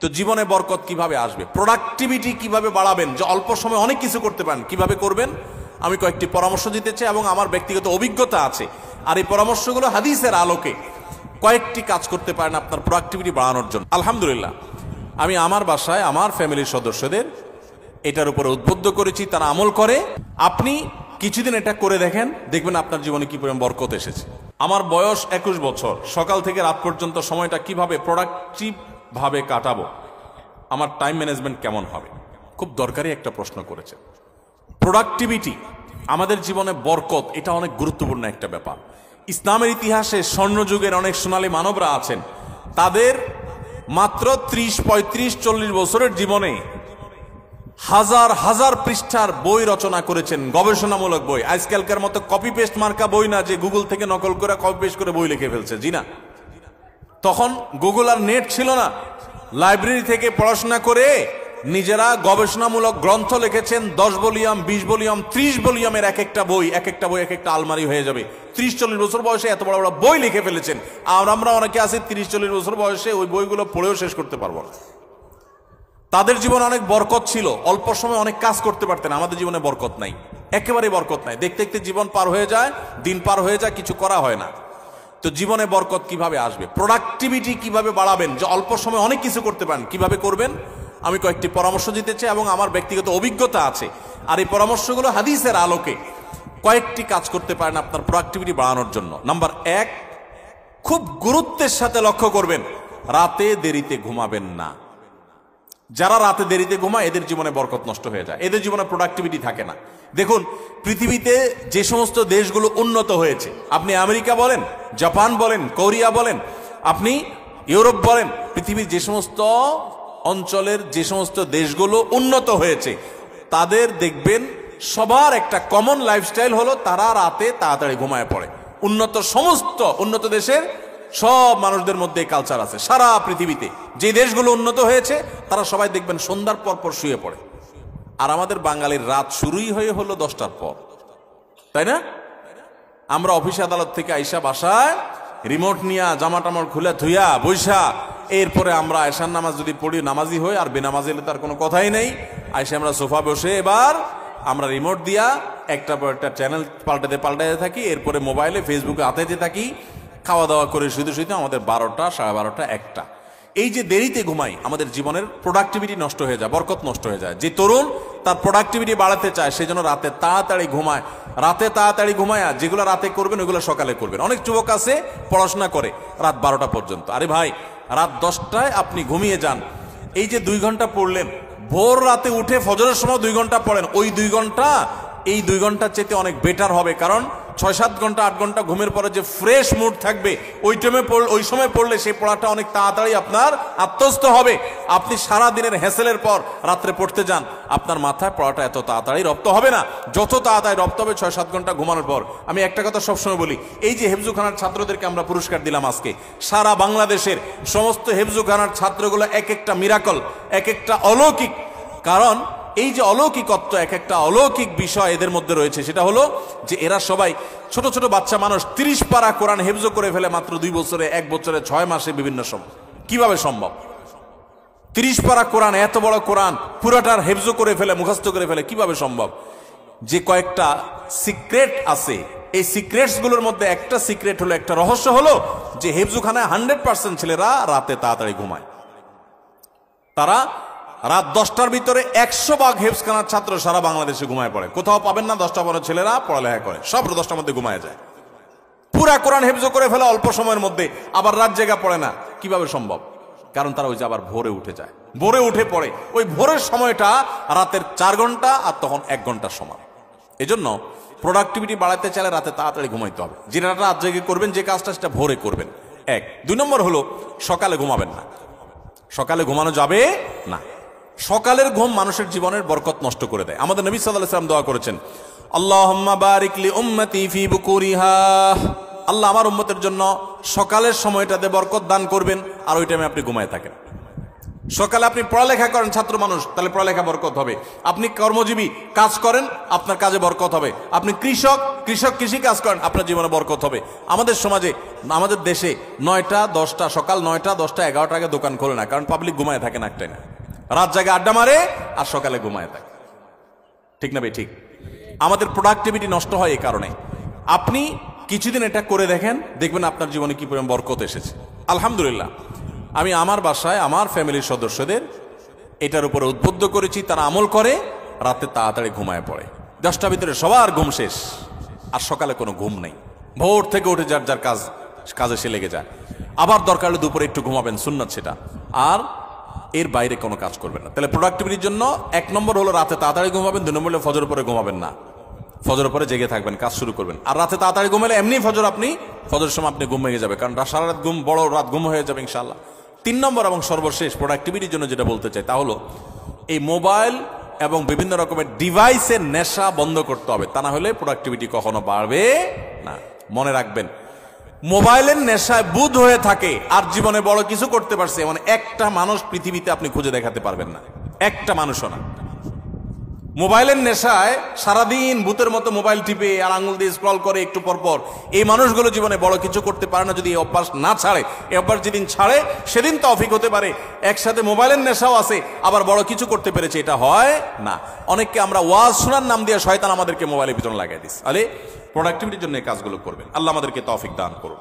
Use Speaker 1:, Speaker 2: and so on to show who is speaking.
Speaker 1: তো জীবনে বরকত কিভাবে আসবে, প্রোডাক্টিভিটি কিভাবে বাড়াবেন, যে অল্প সময় অনেক কিছু করতে পারেন, কিভাবে করবেন আমি কয়েকটি পরামর্শ দিতে চাই এবং আমার ব্যক্তিগত অভিজ্ঞতা আছে। আর এই পরামর্শগুলো হাদিসের আলোকে কয়েকটি কাজ করতে পারেন আপনার প্রোডাক্টিভিটি বাড়ানোর জন্য। আলহামদুলিল্লাহ, আমি আমার বাসায় আমার ফ্যামিলির সদস্যদের এটার উপরে উদ্বুদ্ধ করেছি, তারা আমল করে। আপনি কিছুদিন এটা করে দেখেন, দেখবেন আপনার জীবনে কি পরিমাণ বরকত এসেছে। আমার বয়স 21 বছর, সকাল থেকে রাত পর্যন্ত সময়টা কিভাবে প্রোডাক্টিভ ভাবে কাটাবো, আমার টাইম ম্যানেজমেন্ট কেমন হবে, খুব দরকারি একটা প্রশ্ন করেছে। প্রোডাক্টিভিটি আমাদের জীবনে বরকত, এটা অনেক গুরুত্বপূর্ণ একটা ব্যাপার। ইসলামের ইতিহাসে স্বর্ণযুগের অনেক সোনালী মানবরা আছেন, তাদের মাত্র 30, 35, 40 বছরের জীবনে হাজার হাজার পৃষ্ঠার বই রচনা করেছেন, গবেষণামূলক বই। আজকালকার মতো কপি পেস্ট মার্কা বই না, যে গুগল থেকে নকল করে কপি পেস্ট করে বই লিখে ফেলছে, জি না। তখন গুগল আর নেট ছিল না, লাইব্রেরি থেকে পড়াশোনা করে নিজেরা গবেষণামূলক গ্রন্থ লিখেছেন। 10 ভলিউম, 20 ভলিউম, 30 ভলিউমের এক একটা বই এক একটা আলমারি হয়ে যাবে। 30-40 বছর বয়সে এত বড় বড় বই লিখে ফেলেছেন। আর আমরা অনেকে আছি 30-40 বছর বয়সে ওই বইগুলো পড়েও শেষ করতে পারবো না। তাদের জীবনে অনেক বরকত ছিল, অল্প সময় অনেক কাজ করতে পারতেন। আমাদের জীবনে বরকত নাই, একেবারে বরকত নাই। দেখতে দেখতে জীবন পার হয়ে যায়, দিন পার হয়ে যায়, কিছু করা হয় না। তো জীবনে বরকত কিভাবে আসবে, প্রোডাক্টিভিটি কিভাবে বাড়াবেন, যে অল্প সময় অনেক কিছু করতে পারেন, কিভাবে করবেন আমি কয়েকটি পরামর্শ দিতে চাই এবং আমার ব্যক্তিগত অভিজ্ঞতা আছে। আর এই পরামর্শগুলো হাদিসের আলোকে কয়েকটি কাজ করতে পারেন আপনার প্রোডাক্টিভিটি বাড়ানোর জন্য। নাম্বার 1, খুব গুরুত্বের সাথে লক্ষ্য করবেন, রাতে দেরিতে ঘুমাবেন না। যারা রাতে দেরিতে ঘুমায় এদের জীবনে বরকত নষ্ট হয়ে যায়, এদের জীবনে প্রোডাক্টিভিটি থাকে না। দেখুন, পৃথিবীতে যে সমস্ত দেশগুলো উন্নত হয়েছে, আপনি আমেরিকা বলেন, জাপান বলেন, কোরিয়া বলেন, আপনি ইউরোপ বলেন, পৃথিবীর যে সমস্ত অঞ্চলের যে সমস্ত দেশগুলো উন্নত হয়েছে, তাদের দেখবেন সবার একটা কমন লাইফস্টাইল হলো তারা রাতে তাড়াতাড়ি ঘুমায় পড়ে। সমস্ত উন্নত দেশের সব মানুষদের মধ্যে কালচার আছে। সারা পৃথিবীতে যে দেশগুলো উন্নত হয়েছে তারা সবাই দেখবেন সন্ধ্যার পর পর শুয়ে পড়ে। আর আমাদের বাঙালির রাত শুরুই হলো 10টার পর, তাই না? আমরা অফিস আদালত থেকে আইসা বাসায় রিমোট নিয়া জামা টামা খুলে ধুইয়া বৈশা, এরপরে আমরা আয়সার নামাজ যদি পড়ি, নামাজি হই, আর বেনামাজি হলে তার কোনো কথাই নেই। আইসা আমরা সোফা বসে এবার আমরা রিমোট দিয়া একটা পর একটা চ্যানেল পাল্টাতে থাকি, এরপরে মোবাইলে ফেসবুকে আতাইতে থাকি, খাওয়া দাওয়া করে শুধু আমাদের 12টা, 12:30, 1টা। এই যে দেরিতে ঘুমাই, আমাদের জীবনের প্রোডাক্টিভিটি নষ্ট হয়ে যায়, বরকত নষ্ট হয়ে যায়। যে তরুণ তার প্রোডাক্টিভিটি বাড়াতে চায়, সেই জন্য রাতে তাড়াতাড়ি ঘুমায়। রাতে তাড়াতাড়ি ঘুমায়, যেগুলো রাতে করবেন ওইগুলো সকালে করবেন। অনেক যুবক আছে পড়াশোনা করে রাত 12টা পর্যন্ত। আরে ভাই, রাত 10টায় আপনি ঘুমিয়ে যান। এই যে 2 ঘন্টা পড়লেন, ভোর রাতে উঠে ফজরের সময় 2 ঘন্টা পড়েন, ওই 2 ঘন্টা এই 2 ঘন্টার চেয়ে অনেক বেটার হবে। কারণ 6-7 ঘন্টা 8 ঘন্টা ঘুমের পরে যে ফ্রেশ মুড থাকবে, ওই সময় পড়লে সেই পড়াটা অনেক তাড়াতাড়ি আপনার আত্মস্থ হবে। আপনি সারা দিনের হ্যাসেলের পর রাত্রে পড়তে যান, আপনার মাথায় পড়াটা এত তাড়াতাড়ি রপ্ত হবে না, যত তাড়াতাড়ি রপ্ত হবে 6-7 ঘন্টা ঘুমানোর পর। আমি একটা কথা সবসময় বলি, এই যে হেফজুখানার ছাত্রদেরকে আমরা পুরস্কার দিলাম আজকে, সারা বাংলাদেশের সমস্ত হেফজুখানার ছাত্রগুলো এক একটা মিরাকল, এক একটা অলৌকিক। কারণ এই যে অলৌকিকত্ব, এক একটা অলৌকিক বিষয় এদের মধ্যে রয়েছে, সেটা হলো যে এরা সবাই ছোট ছোট বাচ্চা মানুষ। 30 পারা কোরআন হেফজ করে ফেলে মাত্র 2 বছরে, 1 বছরে, 6 মাসে, বিভিন্ন সময়। কিভাবে সম্ভব? 30 পারা কোরআন, এত বড় কোরআন পুরাটার হেফজ করে ফেলে, মুখস্থ করে ফেলে, কিভাবে সম্ভব? যে কয়েকটা সিক্রেট আছে, এই সিক্রেটস গুলোর মধ্যে একটা সিক্রেট হলো, একটা রহস্য হলো যে হেফজুখানায় 100% ছেলেরা রাতে তাড়াতাড়ি ঘুমায়। তারা রাত 10টার ভিতরে 100 হেফজখানার ছাত্র সারা বাংলাদেশে ঘুমায় পড়ে। কোথাও পাবেন না 10টা বড় ছেলেরা পড়ালেখা করে, সব 10টার মধ্যে ঘুমায় যায়। পুরা কোরআন হেফজ করে ফেলে অল্প সময়ের মধ্যে, আবার রাত জেগা পড়ে না। কিভাবে সম্ভব? কারণ তারা ওই যে আবার ভোরে উঠে যায়, ভোরে উঠে পড়ে। ওই ভোরের সময়টা রাতের 4 ঘন্টা, আর তখন 1 ঘন্টার সময়। এজন্য প্রোডাক্টিভিটি বাড়াতে চাইলে রাতে তাড়াতাড়ি ঘুমাইতে হবে। যেটা রাত জেগে করবেন, যে কাজটা, সেটা ভোরে করবেন। 1। 2 নম্বর হলো সকালে ঘুমাবেন না। সকালে ঘুমানো যাবে না। সকালের ঘুম মানুষের জীবনের বরকত নষ্ট করে দেয়। আমাদের নবী সাল্লাল্লাহু আলাইহি ওয়াসাল্লাম দোয়া করেছেন, আল্লাহুম্মা বারিক লি উম্মতি ফি বুকুরিহা। আল্লাহ আমার উম্মতের জন্য সকালের সময়টাতে বরকত দান করবেন, আর ওই টাইমে আপনি ঘুমায় থাকেন। সকালে আপনি পড়ালেখা করেন, ছাত্র মানুষ, তাহলে পড়ালেখা বরকত হবে। আপনি কর্মজীবী, কাজ করেন, আপনার কাজে বরকত হবে। আপনি কৃষক, কৃষক কৃষি কাজ করেন, আপনার জীবনে বরকত হবে। আমাদের সমাজে, আমাদের দেশে 9টা 10টা, সকাল 9টা 10টা 11টা আগে দোকান খোলে না, কারণ পাবলিক ঘুমায় থাকে না, একটাই না, রাত জায়গায় আড্ডা মারে আর সকালে ঘুমায় থাকে। ঠিক না ভাই? ঠিক। আমাদের প্রোডাক্টিভিটি নষ্ট হয় এই কারণে। আপনি কিছুদিন এটা করে দেখেন, দেখবেন আপনার জীবনে কি পরিমাণ বরকত এসেছে। আলহামদুলিল্লাহ, আমি আমার বাসায় আমার ফ্যামিলির সদস্যদের এটার উপরে উদ্বুদ্ধ করেছি, তারা আমল করে, রাতে তাড়াতাড়ি ঘুমায় পড়ে। 10টার ভিতরে সবার ঘুম শেষ, আর সকালে কোনো ঘুম নেই। ভোর থেকে উঠে যার যার কাজে সে লেগে যায়। আবার দরকার হলে দুপুরে একটু ঘুমাবেন, সুন্নাত সেটা, আর এর বাইরে কোনো কাজ করবেন না। তাহলে প্রোডাক্টিভিটির জন্য 1 নম্বর হলো রাতে তাড়াতাড়ি ঘুমাবেন, 2 নম্বর হলো ফজর পরে ঘুমাবেন না, ফজর পরে জেগে থাকবেন, কাজ শুরু করবেন। আর রাতে তাড়াতাড়ি ঘুমালে এমনি ফজরের সময় আপনি ঘুম ভেঙে যাবে, কারণ সারা রাত ঘুম, বড় রাত ঘুম হয়ে যাবে ইনশাআল্লাহ। 3 নম্বর এবং সর্বশেষ প্রোডাক্টিভিটির জন্য যেটা বলতে চাই তা হলো এই মোবাইল এবং বিভিন্ন রকমের ডিভাইসের নেশা বন্ধ করতে হবে, তা না হলে প্রোডাক্টিভিটি কখনো বাড়বে না। মনে রাখবেন, মোবাইলের নেশায় বুধ হয়ে থাকে আর জীবনে বড় কিছু করতে পারছে মানে একটা মানুষ পৃথিবীতে আপনি খুঁজে দেখাতে পারবেন না, একটা মানুষও না। মোবাইলের নেশায় সারাদিন ভূতের মতো মোবাইল টিপে আর আঙুল দিয়ে স্ক্রল করে একটু পর পর, এই মানুষগুলো জীবনে বড় কিছু করতে পারে না যদি এই অভ্যাস না ছাড়ে। এই অভ্যাস যেদিন ছাড়ে সেদিন তৌফিক হতে পারে। একসাথে মোবাইলের নেশাও আছে, আবার বড় কিছু করতে পেরেছে, এটা হয় না। অনেককে আমরা ওয়াজ শোনার নাম দিয়ে শয়তান আমাদেরকে মোবাইলের ভিতরে লাগিয়ে দিস। আরে প্রোডাক্টিভিটির জন্য এই কাজগুলো করবেন। আল্লাহ আমাদেরকে তৌফিক দান করুন।